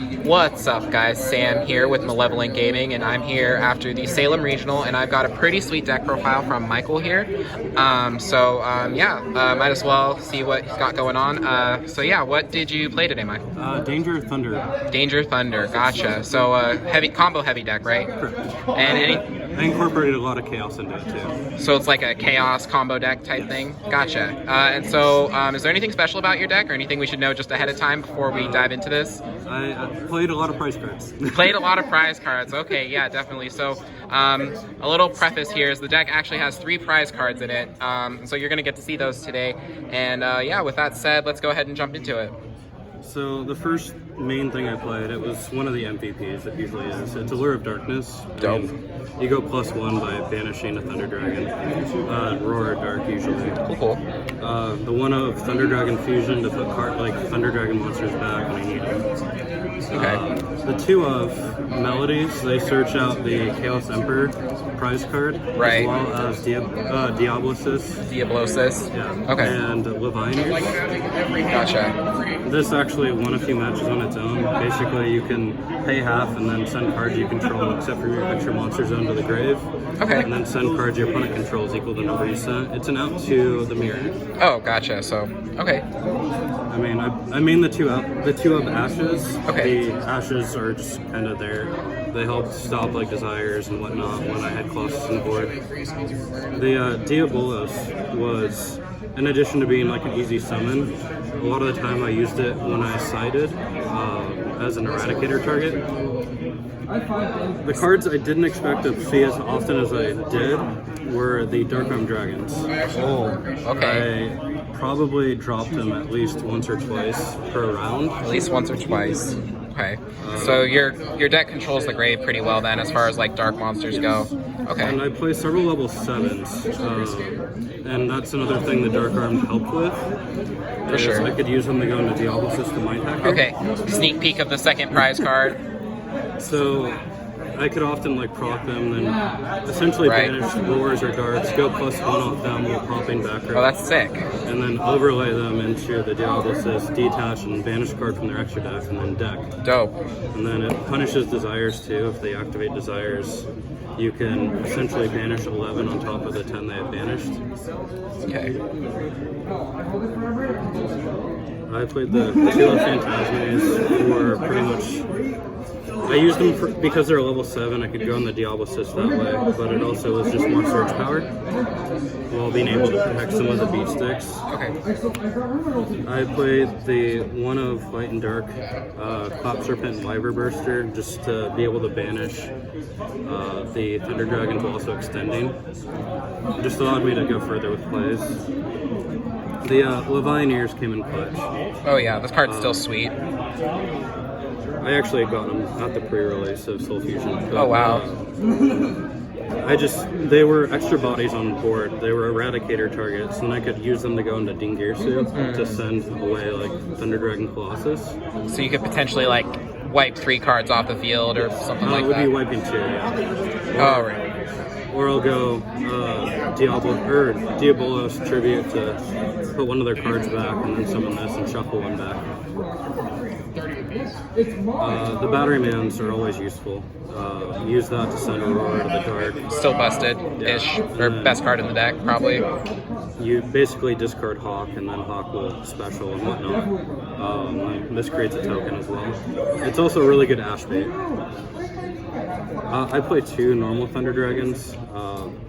What's up, guys? Sam here with Malevolent Gaming, and I'm here after the Salem Regional, and I've got a pretty sweet deck profile from Michael here. Might as well see what he's got going on. What did you play today, Michael? Danger Thunder. Danger Thunder, gotcha. So combo heavy deck, right? Correct. And I incorporated a lot of chaos into it too. so it's like a chaos combo deck type thing? Gotcha. Is there anything special about your deck, or anything we should know just ahead of time before we dive into this? I played a lot of prize cards. Played a lot of prize cards. Okay, yeah, definitely. So a little preface here is the deck actually has 3 prize cards in it. So you're going to get to see those today. And with that said, let's go ahead and jump into it. So the first main thing I played, it was one of the MVPs, it usually is. It's Allure of Darkness. Dope. You go +1 by banishing a Thunder Dragon. Roar or Dark usually. Cool. The one of Thunder Dragon Fusion to put Thunder Dragon monsters back when I need them. Okay. The 2 of Melodies, they search out the Chaos Emperor prize card, Right. as well as Diablosis. Diablosis. Yeah. Okay. And Leviathan. Gotcha. This actually won a few matches on its own. Basically, you can pay half and then send cards you control, except for your extra monster zone, to the grave. Okay. And then send cards your opponent controls equal to the number you sent. It's an out to the mirror. Oh, gotcha. So, okay. I mean the two of Ashes. Okay. The Ashes are just kind of there. They help stop desires and whatnot when I had Colossus on the board. The Diabolos was, in addition to being an easy summon, a lot of the time I used it when I sided as an Eradicator target. The cards I didn't expect to see as often as I did were the Dark Arm Dragons. Oh, okay. I probably dropped them at least once or twice per round. At least once or twice. Okay. So your deck controls the grave pretty well then, as far as dark monsters go. Okay. And I play several level 7s, and that's another thing the Dark Arm helped with. For sure. I could use them to go into Diablosis to Mind Hacker. Okay. Sneak peek of the second prize card. So I could often proc them, then essentially banish roars or darks, go +1 off them while popping back. Oh, that's sick. And then overlay them into the Diablosis, detach and banish card from their extra deck, and then deck. Dope. And then it punishes desires too. If they activate desires, you can essentially banish 11 on top of the 10 they have banished. Okay. I played the 2 of Phantasmes for pretty much. I used them because they're level 7. I could go on the Diablosis that way, but it also was just more search power while being able to protect some of the beat sticks. Okay. I played the 1 of Light and Dark, Clap Serpent and Wyver Burster, just to be able to banish the Thunder Dragon while also extending. Just allowed me to go further with plays. The Leviathan came in clutch. Oh yeah, this card's still sweet. I actually got them at the pre-release of Soul Fusion. But, Oh wow. They were extra bodies on board. They were Eradicator targets, and I could use them to go into Dingirsu to send away Thunder Dragon Colossus. So you could potentially wipe 3 cards off the field or something like It would that. be wiping 2, yeah. Oh right. Or I'll go Diabolos Tribute to put one of their cards back and then summon this and shuffle one back. The Batterymans are always useful. Use that to send a roar to the dark. Still busted-ish, or best card in the deck, probably. You basically discard Hawk, and then Hawk will special and whatnot. This creates a token as well. It's also a really good Ash bait. I play 2 normal Thunder Dragons,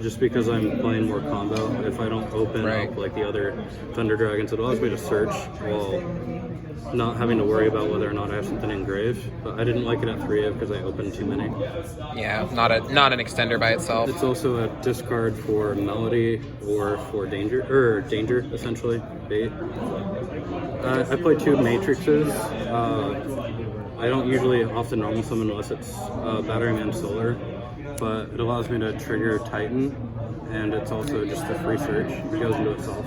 just because I'm playing more combo. If I don't open up the other Thunder Dragons, it allows me to search while not having to worry about whether or not I have something engraved. But I didn't like it at 3 because I opened too many. Yeah, not an extender by itself. It's also a discard for Melody or for Danger essentially, bait. I play 2 Matrixes. I don't usually often normal summon unless it's Batteryman Solar, but it allows me to trigger Titan, and it's also just a free search. It goes into itself.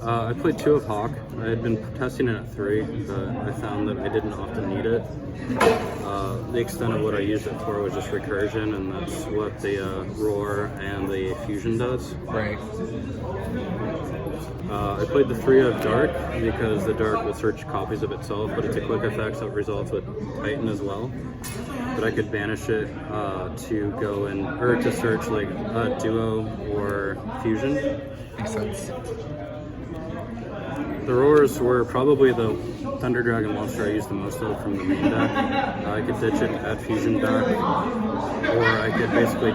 I played 2 of Hawk. I had been testing it at 3, but I found that I didn't often need it. The extent of what I used it for was just recursion, and that's what the Roar and the Fusion does. Right. I played the 3 of Dark because the Dark will search copies of itself, but it's a quick effect, so it results with Titan as well. But I could banish it to go in, or to search like a Duo or Fusion. Makes sense. The Roars were probably the Thunder Dragon monster I used the most of from the main deck. I could ditch it, add Fusion back, or I could basically,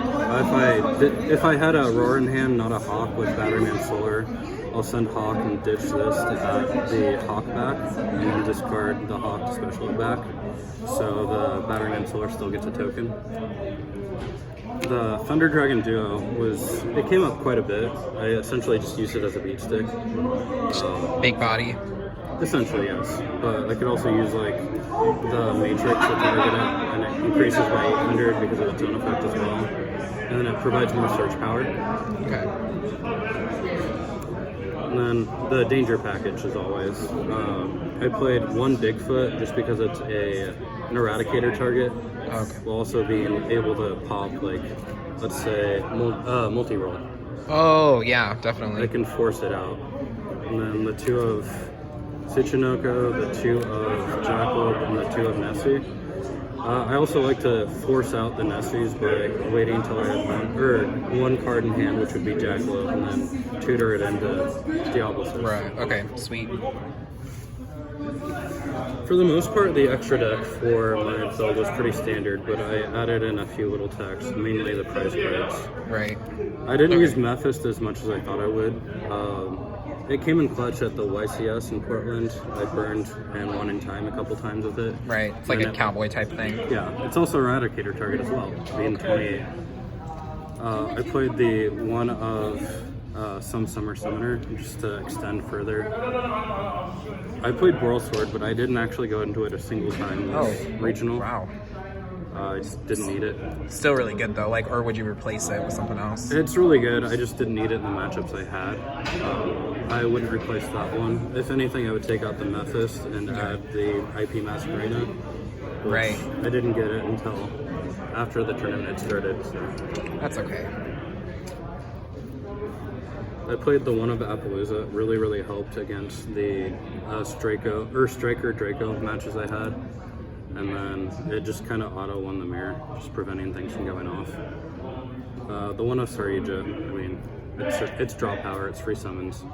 if I had a Roar in hand, not a Hawk with Batterman Solar, I'll send Hawk and ditch this to add the Hawk back, and then discard the Hawk to special it back, so the Batterman Solar still gets a token. The Thunder Dragon Duo it came up quite a bit. I essentially just used it as a beat stick. Big body. Essentially, yes. But I could also use like the Matrix to target it, and it increases by 800 because of its own effect as well. And then it provides more search power. Okay. And then the danger package, as always. I played 1 Bigfoot just because it's an eradicator target. Okay. While also being able to pop, like, let's say, multi-roll. Oh, yeah, definitely. I can force it out. And then the 2 of Tsuchinoko, the 2 of Jackalope, and the 2 of Nessie. I also like to force out the Nessies by waiting until I have one card in hand, which would be Jackalope, and then tutor it into Diablo. Right, okay, sweet. For the most part, the extra deck for my build was pretty standard, but I added in a few little texts, mainly the prize cards. Right. I didn't use Mephist as much as I thought I would. It came in clutch at the YCS in Portland. I burned and won in time a couple times with it. Right, it's like a cowboy type thing. Yeah, it's also a Eradicator target as well, being 28. I played the 1 of some Summer Summoner just to extend further. I played Boral Sword, but I didn't actually go into it a single time this regional. Wow. I just didn't need it. Still really good though, like, or would you replace it with something else? It's really good. I just didn't need it in the matchups I had. I wouldn't replace that one. If anything, I would take out the Mephist and add the IP Masquerena. Right. I didn't get it until after the tournament had started. So. That's okay. I played the 1 of Appaloosa. It really helped against the Striker Draco matches I had. And then it just kind of auto won the mirror, just preventing things from going off. The 1 of Sarija, I mean, it's draw power, it's free summons.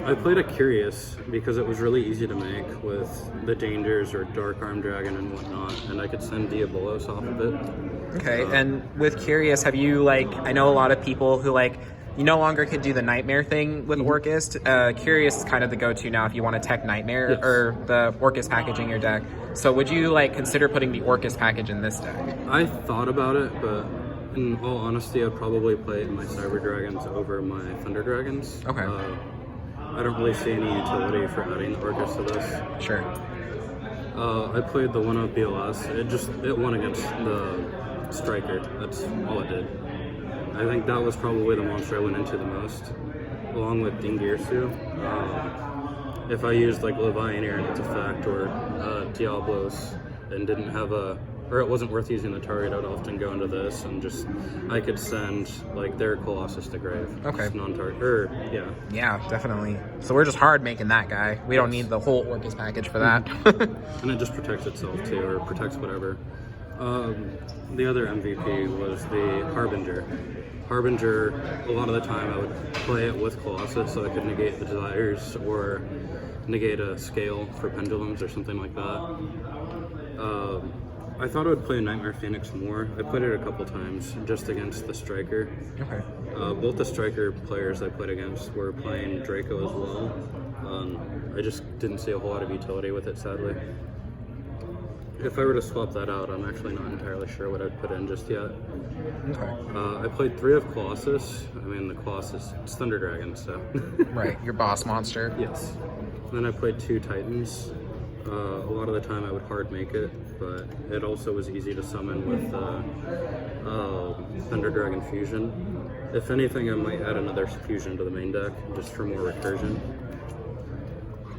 I played a Curious because it was really easy to make with the Dangers or Dark Arm Dragon and whatnot, and I could send Diabolos off of it. Okay, and with Curious, have you, like, I know a lot of people who, like, you no longer could do the Nightmare thing with Orcust. Curious is kind of the go-to now if you want to tech Nightmare or the Orcust package in your deck. So would you, like, consider putting the Orcust package in this deck? I thought about it, but in all honesty, I'd probably play my Cyber Dragons over my Thunder Dragons. Okay. I don't really see any utility for adding the Orcust to this. Sure. I played the 1 of BLS. It won against the Striker. That's all it did. I think that was probably the monster I went into the most, along with Dingirsu. If I used like Levianeer and its effect, or Diablos, and didn't have or it wasn't worth using the target, I would often go into this and I could send like their Colossus to grave. Okay. Non-target, yeah. Yeah, definitely. So we're just hard making that guy. We don't need the whole Orcust package for that. And it just protects itself too, or protects whatever. The other MVP was the Harbinger. Harbinger, a lot of the time I would play it with Colossus so I could negate the Desires or negate a Scale for Pendulums or something like that. I thought I would play Nightmare Phoenix more. I played it a couple times just against the Striker. Okay. Both the Striker players I played against were playing Draco as well. I just didn't see a whole lot of utility with it, sadly. If I were to swap that out, I'm actually not entirely sure what I'd put in just yet. Okay. I played 3 of Colossus. I mean, the Colossus, it's Thunder Dragon, so. Right, your boss monster. Yes. Then I played 2 Titans. A lot of the time I would hard make it, but it also was easy to summon with Thunder Dragon Fusion. If anything, I might add another Fusion to the main deck, just for more recursion.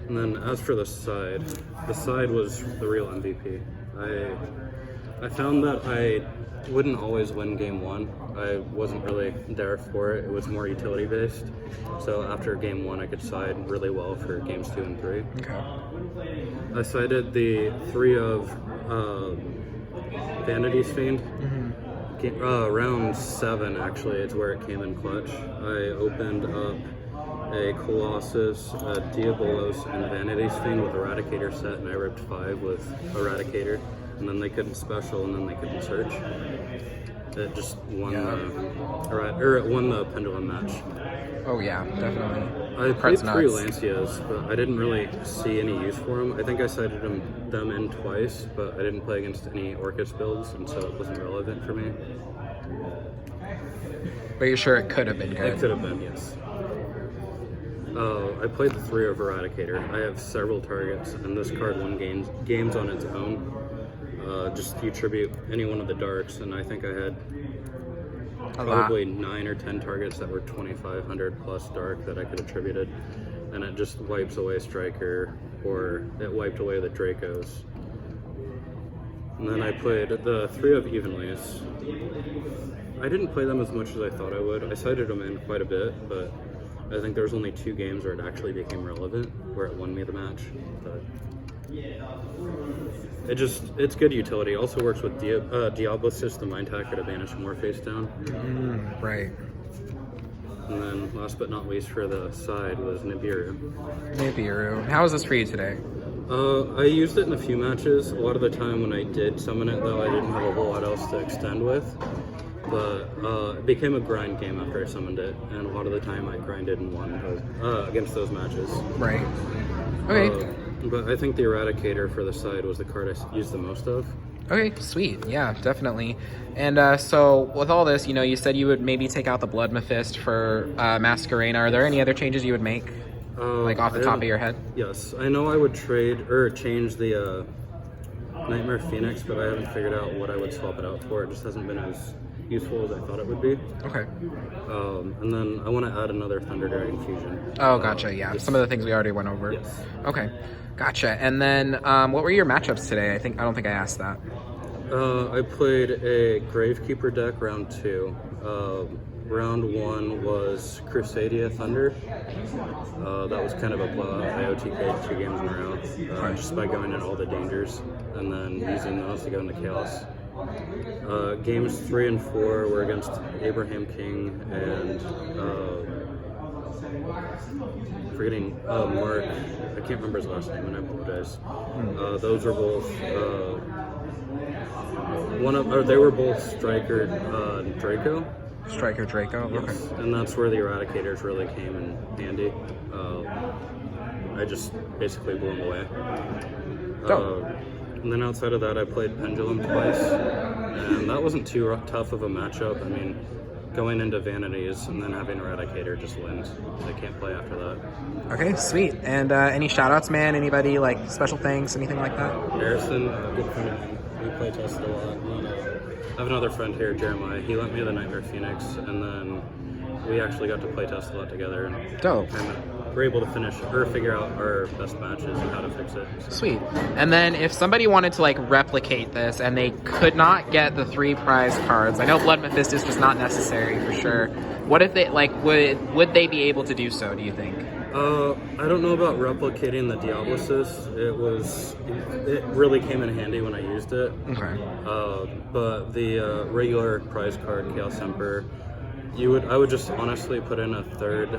And then as for the side was the real MVP. I I found that I wouldn't always win game 1. I wasn't really there for it. It was more utility based. So after game 1, I could side really well for games 2 and 3. Okay. I sided the 3 of Vanity's Fiend. Round 7, actually, it's where it came in clutch. I opened up a Colossus, a Diabolos, and Vanity's Fiend with Eradicator set, and I ripped 5 with Eradicator, and then they couldn't special, and then they couldn't search. It just won it won the Pendulum match. Oh yeah, definitely. I played 3 Lancias, but I didn't really see any use for them. I think I sided them in twice, but I didn't play against any Orcus builds, and so it wasn't relevant for me. But you're sure it could have been good? It could have been, yes. I played the 3 of Eradicator. I have several targets, and this card won games on its own. Just you tribute any one of the darks, and I think I had probably 9 or 10 targets that were 2,500 plus dark that I could have attributed, and it just wipes away Striker, or it wiped away the Dracos. And then I played the 3 of Evenlies. I didn't play them as much as I thought I would. I sided them in quite a bit, but I think there was only 2 games where it actually became relevant, where it won me the match. But it's good utility. It also works with Diablosis, the Mind Hacker, to banish more face down. Right. And then last but not least for the side was Nibiru. Nibiru. How was this for you today? I used it in a few matches. A lot of the time when I did summon it, though, I didn't have a whole lot else to extend with. But it became a grind game after I summoned it, and a lot of the time I grinded and won against those matches. Right. Okay. But I think the Eradicator for the side was the card I used the most of. Okay, sweet. Yeah, definitely. And so with all this, you said you would maybe take out the Blood Mephist for Masquerena. Are there any other changes you would make? Like off the top of your head? Yes. I know I would change the Nightmare Phoenix, but I haven't figured out what I would swap it out for. It just hasn't been as useful as I thought it would be. Okay. And then I want to add another Thunder Dragon Fusion. Oh, gotcha. Yeah. Some of the things we already went over. Yes. Okay. Gotcha. And then what were your matchups today? I don't think I asked that. I played a Gravekeeper deck round 2. Round 1 was Crusadia Thunder. That was kind of a blowout. I OTK'd 2 games in a row, just by going in all the dangers and then using those to go into chaos. Games 3 and 4 were against Abraham King and forgetting Mark. I can't remember his last name, and I apologize. Those were both they were both Striker Draco. Striker Draco. Yes. Okay. And that's where the Eradicators really came in handy. I just basically blew them away. And then outside of that, I played Pendulum twice, and that wasn't too tough of a matchup. I mean, going into Vanities and then having Eradicator just wins. I can't play after that. Okay, sweet. And any shout-outs, man? Anybody, like, special thanks, anything like that? Harrison, good friend of mine. We play tested a lot. I have another friend here, Jeremiah. He lent me the Nightmare Phoenix, and then we actually got to play test a lot together. And dope. We're able to figure out our best matches and how to fix it. So. Sweet. And then if somebody wanted to like replicate this and they could not get the 3 prize cards, I know Blood Mephistus was not necessary for sure. What if they would they be able to do so, do you think? I don't know about replicating the Diablosis. It really came in handy when I used it. Okay. But the regular prize card, Chaos Emperor, I would just honestly put in a 3rd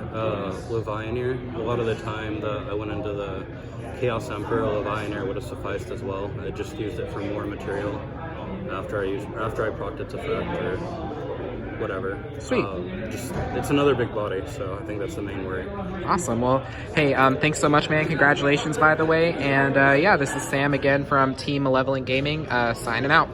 Levianeer. A lot of the time I went into the Chaos Emperor, Levianeer would have sufficed as well. I just used it for more material after I procced its effect or whatever. Sweet. It's another big body, so I think that's the main worry. Awesome. Well, hey, thanks so much, man. Congratulations, by the way. And yeah, this is Sam again from Team Malevolent Gaming, signing out.